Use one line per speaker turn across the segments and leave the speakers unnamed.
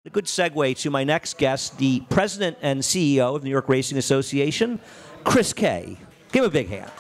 A good segue to my next guest, the president and CEO of the New York Racing Association, Chris Kay. Give him a big hand.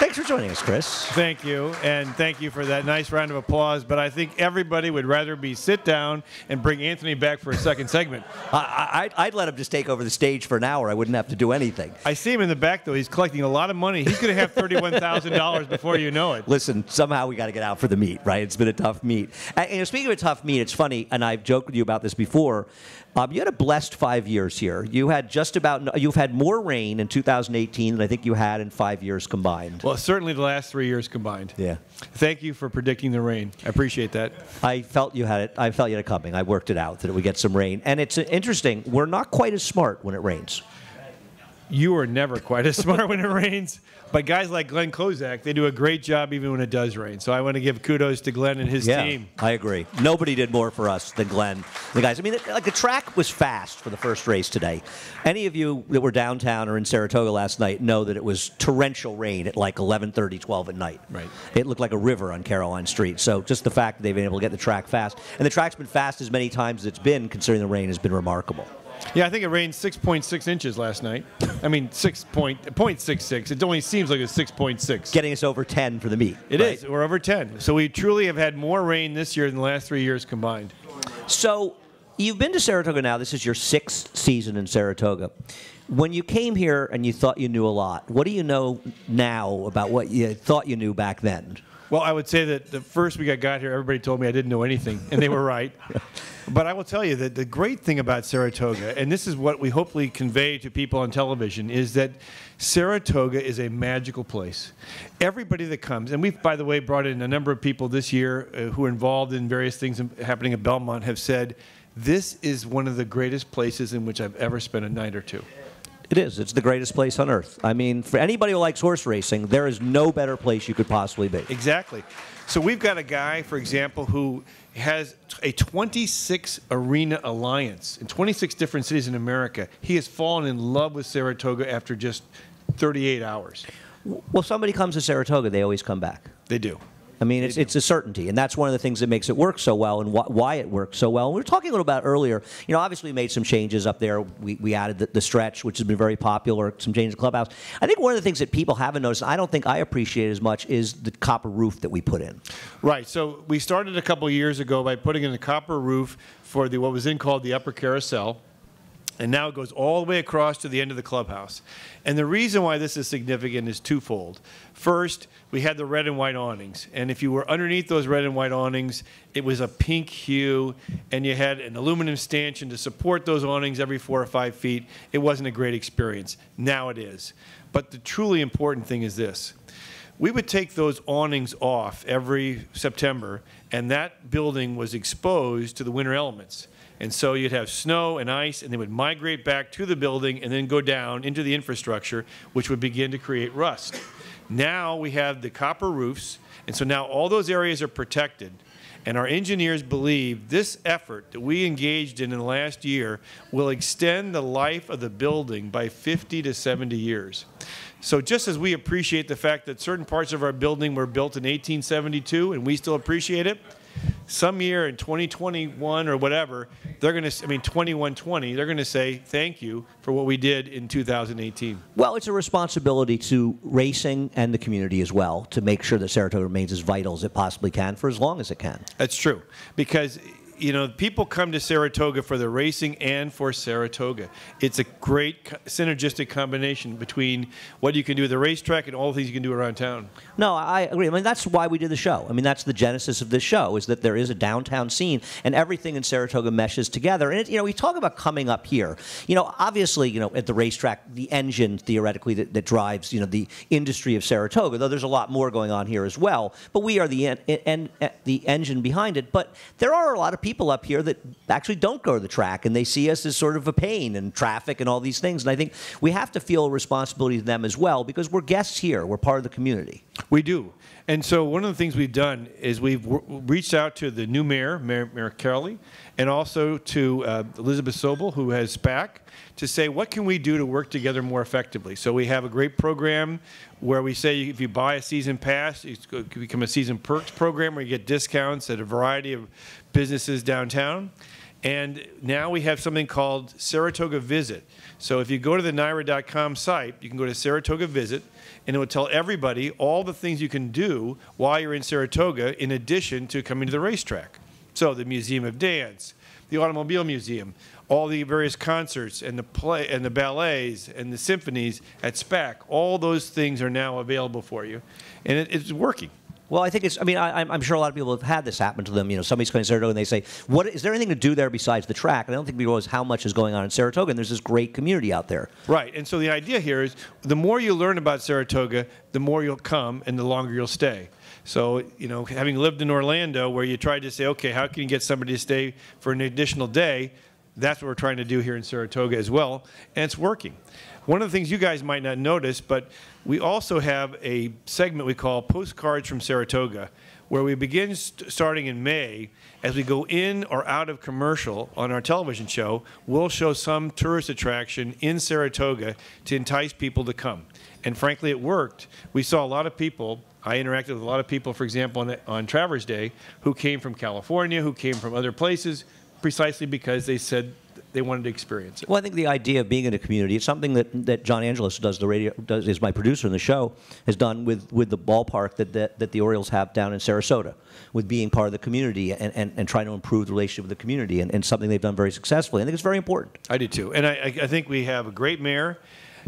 Thanks for joining us, Chris.
Thank you, and thank you for that nice round of applause. But I think everybody would rather be sit down and bring Anthony back for a second segment.
I'd let him just take over the stage for an hour. I wouldn't have to do anything.
I see him in the back, though. He's collecting a lot of money. He's going to have $31,000 before you know it.
Listen, somehow we got to get out for the meet, right? It's been a tough meet. And speaking of a tough meet, it's funny, and I've joked with you about this before. You had a blessed 5 years here. You've had more rain in 2018 than I think you had in 5 years combined.
Well, certainly the last 3 years combined.
Yeah.
Thank you for predicting the rain. I appreciate that.
I felt you had it. I felt you had it coming. I worked it out that it would get some rain. And it's interesting. We're not quite as smart when it rains.
You are never quite as smart when it rains. But guys like Glenn Kozak, they do a great job even when it does rain. So I want to give kudos to Glenn and his team.
I agree. Nobody did more for us than Glenn. The guys. I mean, like the track was fast for the first race today. Any of you that were downtown or in Saratoga last night know that it was torrential rain at like 11:30, 12 at night.
Right.
It looked like a river on Caroline Street. So just the fact that they've been able to get the track fast. And the track's been fast as many times as it's been, considering the rain, has been remarkable.
Yeah, I think it rained 6.6 inches last night. I mean, 0.66. It only seems like it's 6.6.
Getting us over 10 for the meet.
It is. We're over 10. So we truly have had more rain this year than the last 3 years combined.
So you've been to Saratoga now. This is your 6th season in Saratoga. When you came here and you thought you knew a lot, what do you know now about what you thought you knew back then?
Well, I would say that the first week I got here, everybody told me I didn't know anything, and they were right. But I will tell you that the great thing about Saratoga, and this is what we hopefully convey to people on television, is that Saratoga is a magical place. Everybody that comes, and we've, by the way, brought in a number of people this year who are involved in various things happening at Belmont, have said, this is one of the greatest places in which I've ever spent a night or two.
It is. It's the greatest place on earth. I mean, for anybody who likes horse racing, there is no better place you could possibly be.
Exactly. So we've got a guy, for example, who has a 26 arena alliance in 26 different cities in America. He has fallen in love with Saratoga after just 38 hours.
Well, somebody comes to Saratoga, they always come back.
They do.
I mean, it's a certainty, and that's one of the things that makes it work so well and why it works so well. And we were talking a little about earlier, you know, obviously we made some changes up there. We added the stretch, which has been very popular, some changes to the clubhouse. I think one of the things that people haven't noticed, and I don't think I appreciate as much, is the copper roof that we put in.
Right. So we started a couple of years ago by putting in a copper roof for what was then called the upper carousel. And now it goes all the way across to the end of the clubhouse. And the reason why this is significant is twofold. First, we had the red and white awnings. And if you were underneath those red and white awnings, it was a pink hue, and you had an aluminum stanchion to support those awnings every 4 or 5 feet. It wasn't a great experience. Now it is. But the truly important thing is this. We would take those awnings off every September, and that building was exposed to the winter elements. And so you'd have snow and ice, and they would migrate back to the building and then go down into the infrastructure, which would begin to create rust. Now we have the copper roofs, and so now all those areas are protected. And our engineers believe this effort that we engaged in the last year will extend the life of the building by 50 to 70 years. So just as we appreciate the fact that certain parts of our building were built in 1872 and we still appreciate it, some year in 2021 or whatever, they're going to, 2120, they're going to say thank you for what we did in 2018.
Well, it's a responsibility to racing and the community as well to make sure that Saratoga remains as vital as it possibly can for as long as it can.
That's true, because you know, people come to Saratoga for the racing and for Saratoga. It's a great synergistic combination between what you can do at the racetrack and all the things you can do around town.
No, I agree. I mean, that's why we did the show. I mean, that's the genesis of this show, is that there is a downtown scene and everything in Saratoga meshes together. And, you know, we talk about coming up here. You know, obviously, you know, at the racetrack, the engine, theoretically, that drives, you know, the industry of Saratoga, though there's a lot more going on here as well. But we are the engine behind it. But there are a lot of people up here that actually don't go to the track, and they see us as sort of a pain and traffic and all these things. And I think we have to feel a responsibility to them as well, because we're guests here. We're part of the community.
We do. And so one of the things we've done is we've reached out to the new mayor, Mayor Kelly, and also to Elizabeth Sobel, who has SPAC, to say, what can we do to work together more effectively? So we have a great program where we say if you buy a season pass, it can become a season perks program where you get discounts at a variety of businesses downtown. And now we have something called Saratoga Visit. So if you go to the NYRA.com site, you can go to Saratoga Visit, and it will tell everybody all the things you can do while you're in Saratoga in addition to coming to the racetrack. So the Museum of Dance, the Automobile Museum, all the various concerts and the play and the ballets and the symphonies at SPAC, all those things are now available for you, and it's working.
Well, I think it's, I mean, I'm sure a lot of people have had this happen to them. You know, somebody's going to Saratoga and they say, "What is there anything to do there besides the track?" And I don't think people realize how much is going on in Saratoga, and there's this great community out there.
Right, and so the idea here is the more you learn about Saratoga, the more you'll come and the longer you'll stay. So, you know, having lived in Orlando where you tried to say, okay, how can you get somebody to stay for an additional day? That's what we're trying to do here in Saratoga as well, and it's working. One of the things you guys might not notice, but we also have a segment we call Postcards from Saratoga, where we begin starting in May. As we go in or out of commercial on our television show, we'll show some tourist attraction in Saratoga to entice people to come. And frankly, it worked. We saw a lot of people. I interacted with a lot of people, for example, on Traverse Day, who came from California, who came from other places, precisely because they said they wanted to experience it.
Well, I think the idea of being in a community, it's something that John Angelos, who does the radio, is my producer in the show, has done with the ballpark that the Orioles have down in Sarasota, with being part of the community and trying to improve the relationship with the community, and something they've done very successfully. I think it's very important.
I do too. And I think we have a great mayor.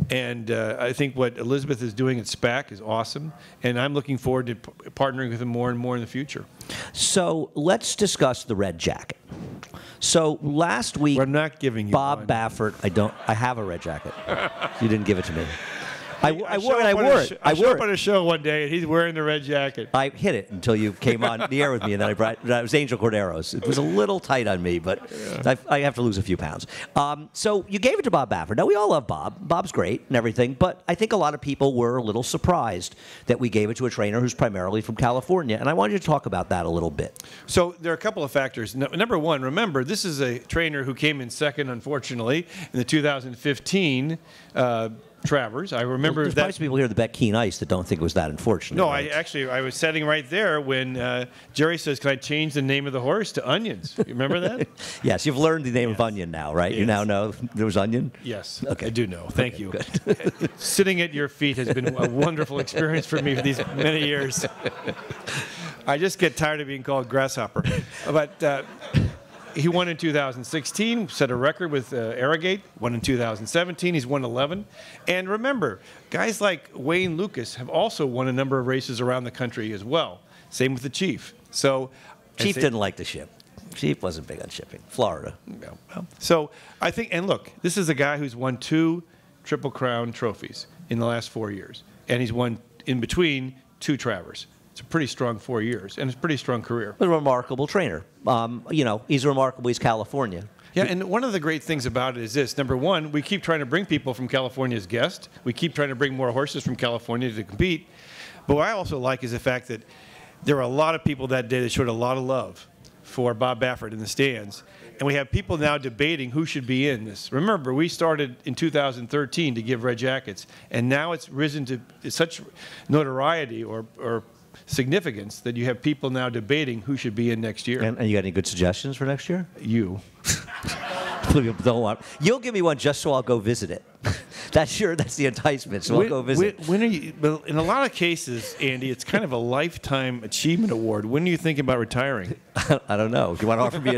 And I think what Elizabeth is doing at SPAC is awesome. And I'm looking forward to partnering with them more and more in the future.
So let's discuss the red jacket. So last week,
I'm not giving you
Bob
one.
Baffert, I have a red jacket. You didn't give it to me. I wore it.
I showed up on a show one day, and he's wearing the red jacket.
I hit it until you came on the air with me, and then it was Angel Cordero's. It was a little tight on me, but I have to lose a few pounds. So you gave it to Bob Baffert. Now, we all love Bob. Bob's great and everything, but I think a lot of people were a little surprised that we gave it to a trainer who's primarily from California, and I wanted you to talk about that a little bit.
So there are a couple of factors. Number one, remember, this is a trainer who came in second, unfortunately, in the 2015 Travers. I remember
there's probably some people here that bet Keen Ice that don't think it was that unfortunate.
No,
right?
I was sitting right there when Jerry says, "Can I change the name of the horse to Onions?" You remember that?
Yes, you've learned the name of Onion now, right? Yes. You now know there was Onion?
Yes,
okay.
I do know. Thank you.
Good.
Sitting at your feet has been a wonderful experience for me for these many years. I just get tired of being called Grasshopper. But he won in 2016, set a record with Arrogate, won in 2017, he's won 11. And remember, guys like Wayne Lucas have also won a number of races around the country as well. Same with the Chief. So
Chief didn't like the ship. Chief wasn't big on shipping. Florida.
No. So I think, and look, this is a guy who's won 2 Triple Crown trophies in the last 4 years. And he's won, in between, 2 Travers. It's a pretty strong 4 years, and it's a pretty strong career.
A remarkable trainer. You know, he's remarkable. He's California.
Yeah, and one of the great things about it is this. Number one, we keep trying to bring people from California as guests. We keep trying to bring more horses from California to compete. But what I also like is the fact that there were a lot of people that day that showed a lot of love for Bob Baffert in the stands. And we have people now debating who should be in this. Remember, we started in 2013 to give red jackets, and now it's risen to such notoriety or significance that you have people now debating who should be in next year.
And you got any good suggestions for next year?
You.
You'll give me one just so I'll go visit it. That's the enticement, so I'll go visit.
When are you, well, in a lot of cases, Andy, it's kind of a lifetime achievement award. When are you thinking about retiring?
I don't know. If you want to offer me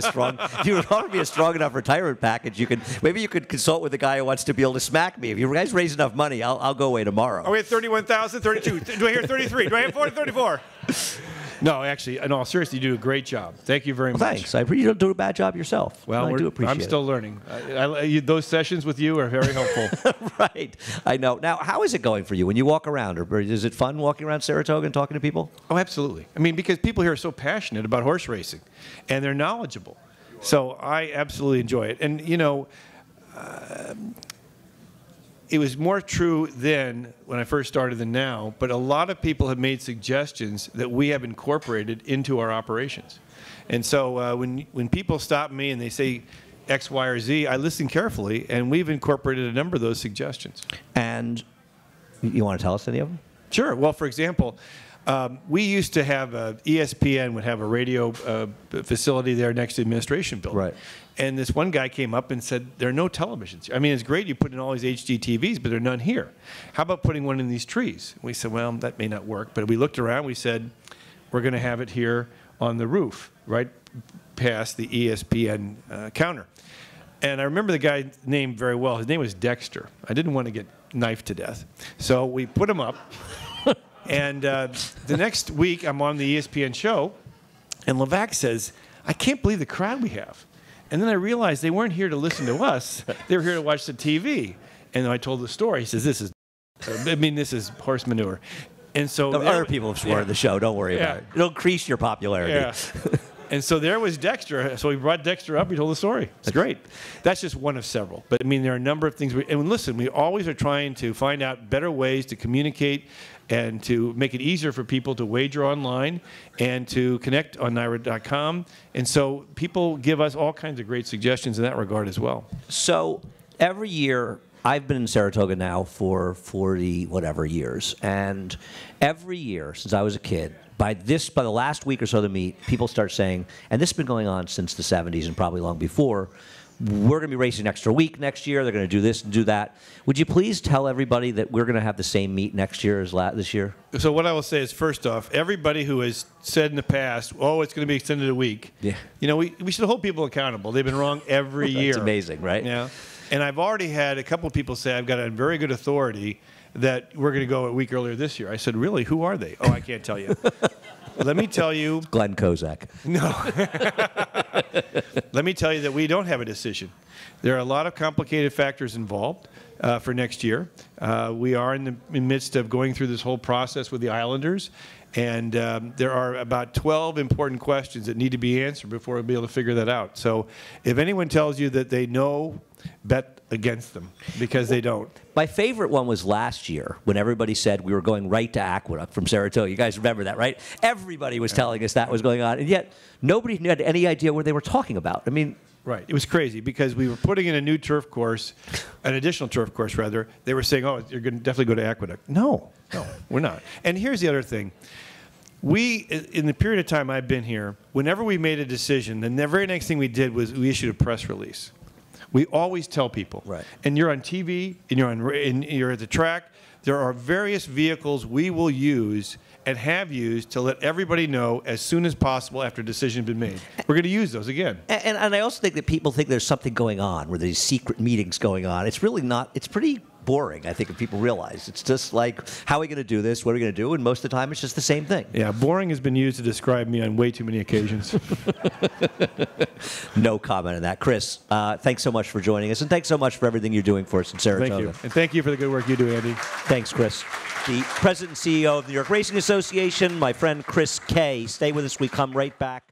a strong enough retirement package, maybe you could consult with the guy who wants to be able to smack me. If you guys raise enough money, I'll go away tomorrow.
Are we at 31,000, 32? Do I hear 33? Do I hear 40, 34? No, actually, in all seriousness, you do a great job. Thank you very much.
Thanks. You don't do a bad job yourself.
Well,
I do appreciate it.
I'm still learning. Those sessions with you are very helpful.
Right. I know. Now, how is it going for you when you walk around? Or is it fun walking around Saratoga and talking to people?
Oh, absolutely. I mean, because people here are so passionate about horse racing, and they're knowledgeable. So I absolutely enjoy it. And, you know, it was more true then when I first started than now, but a lot of people have made suggestions that we have incorporated into our operations. And so when people stop me and they say X, Y, or Z, I listen carefully, and we've incorporated a number of those suggestions.
And you want to tell us any of them?
Sure. Well, for example, we used to have ESPN would have a radio facility there next to the administration building.
Right.
And this one guy came up and said, there are no televisions. I mean, it's great you put in all these HD TVs, but there are none here. How about putting one in these trees? We said, well, that may not work. But we looked around. We said, we're going to have it here on the roof, right past the ESPN counter. And I remember the guy's name very well. His name was Dexter. I didn't want to get knifed to death. So we put him up. And the next week, I'm on the ESPN show, and Levack says, I can't believe the crowd we have. And then I realized they weren't here to listen to us. They were here to watch the TV. And I told the story. He says, this is horse manure. And so
other people have sworn the show. Don't worry about it. It'll increase your popularity.
Yeah. And so there was Dexter. So we brought Dexter up. He told the story. It's great. That's just one of several. But, I mean, there are a number of things. And listen, we always are trying to find out better ways to communicate and to make it easier for people to wager online and to connect on NYRA.com. And so people give us all kinds of great suggestions in that regard as well.
So every year, I've been in Saratoga now for 40-whatever years. And every year since I was a kid, by the last week or so of the meet, people start saying, and this has been going on since the 70s and probably long before, we're going to be racing an extra week next year. They're going to do this and do that. Would you please tell everybody that we're going to have the same meet next year as this year?
So what I will say is, first off, everybody who has said in the past, oh, it's going to be extended a week, you know, we should hold people accountable. They've been wrong every year.
It's amazing, right?
Yeah. And I've already had a couple of people say, I've got a very good authority that we're going to go a week earlier this year. I said, really? Who are they? Oh, I can't tell you. Let me tell you.
Glenn Kozak.
No. Let me tell you that we don't have a decision. There are a lot of complicated factors involved for next year. We are in the midst of going through this whole process with the Islanders, and there are about 12 important questions that need to be answered before we'll be able to figure that out. So if anyone tells you that they know, bet against them, because they don't.
My favorite one was last year when everybody said we were going right to Aqueduct from Saratoga. You guys remember that, right? Everybody was telling us that was going on, and yet nobody had any idea what they were talking about. I mean,
right. It was crazy because we were putting in a new turf course, an additional turf course, rather. They were saying, oh, you're going to definitely go to Aqueduct. No, we're not. And here's the other thing. We, in the period of time I've been here, whenever we made a decision, the very next thing we did was we issued a press release. We always tell people,
right.
And you're on TV, and you're at the track. There are various vehicles we will use and have used to let everybody know as soon as possible after a decision has been made. We're going to use those again.
And I also think that people think there's something going on, where there's secret meetings going on. It's really not. It's pretty boring, I think, if people realize. It's just like, how are we going to do this? What are we going to do? And most of the time, it's just the same thing.
Yeah, boring has been used to describe me on way too many occasions.
No comment on that. Chris, thanks so much for joining us, and thanks so much for everything you're doing for us in Saratoga.
Thank you. And thank you for the good work you do, Andy.
Thanks, Chris. The President and CEO of the New York Racing Association, my friend Chris Kay. Stay with us. We come right back.